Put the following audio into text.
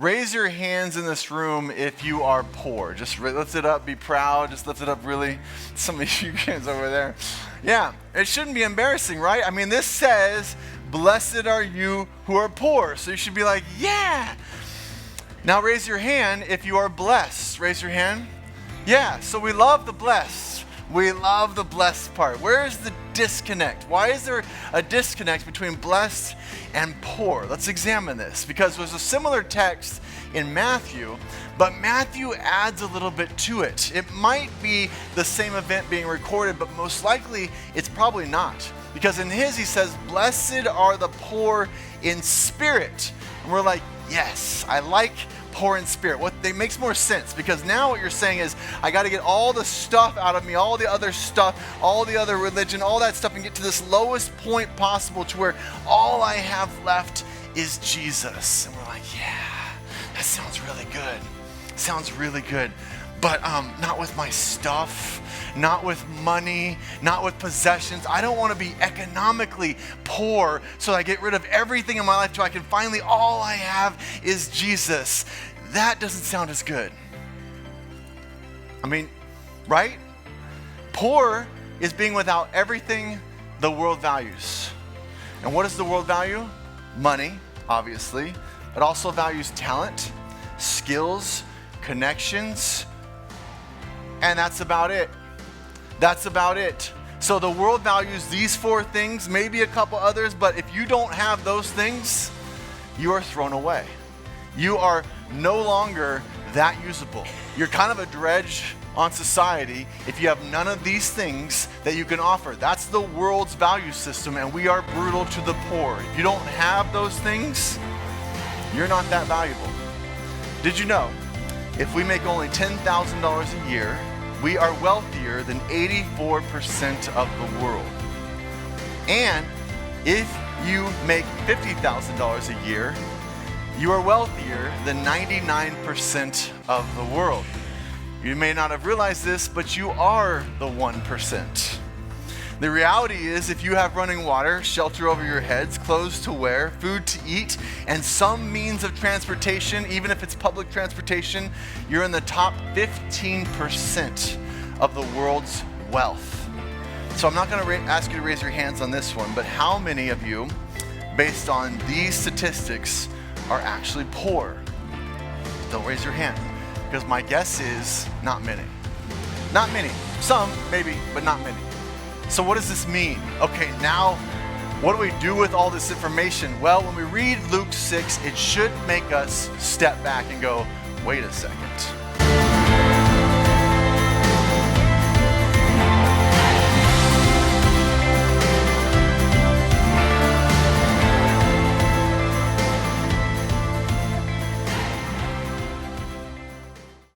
Raise your hands in this room if you are poor. Just lift it up, be proud, just lift it up really. Some of you guys over there. Yeah, it shouldn't be embarrassing, right? I mean, this says, blessed are you who are poor. So you should be like, yeah. Now raise your hand if you are blessed. Raise your hand. Yeah, so we love the blessed. We love the blessed part. Where is the disconnect? Why is there a disconnect between blessed and poor? Let's examine this, because there's a similar text in Matthew, but Matthew adds a little bit to it. It might be the same event being recorded, but most likely it's probably not. Because in his, he says, blessed are the poor in spirit. And we're like, yes, I like poor in spirit. It makes more sense, because now what you're saying is, I got to get all the stuff out of me, all the other stuff, all the other religion, all that stuff, and get to this lowest point possible to where all I have left is Jesus. And we're like, yeah, that sounds really good. Sounds really good. But not with my stuff, not with money, not with possessions. I don't want to be economically poor so I get rid of everything in my life till I can finally, all I have is Jesus. That doesn't sound as good. I mean, right? Poor is being without everything the world values. And what does the world value? Money, obviously. It also values talent, skills, connections, and that's about it. That's about it. So the world values these 4 things, maybe a couple others, but if you don't have those things, you are thrown away. You are no longer that usable. You're kind of a dredge on society if you have none of these things that you can offer. That's the world's value system, and we are brutal to the poor. If you don't have those things, you're not that valuable. Did you know, if we make only $10,000 a year, we are wealthier than 84% of the world. And if you make $50,000 a year, you are wealthier than 99% of the world. You may not have realized this, but you are the 1%. The reality is, if you have running water, shelter over your heads, clothes to wear, food to eat, and some means of transportation, even if it's public transportation, you're in the top 15% of the world's wealth. So I'm not going to ask you to raise your hands on this one, but how many of you, based on these statistics, are actually poor? Don't raise your hand, because my guess is not many. Not many. Some, maybe, but not many. So what does this mean? Okay, now what do we do with all this information? Well, when we read Luke 6, it should make us step back and go, wait a second.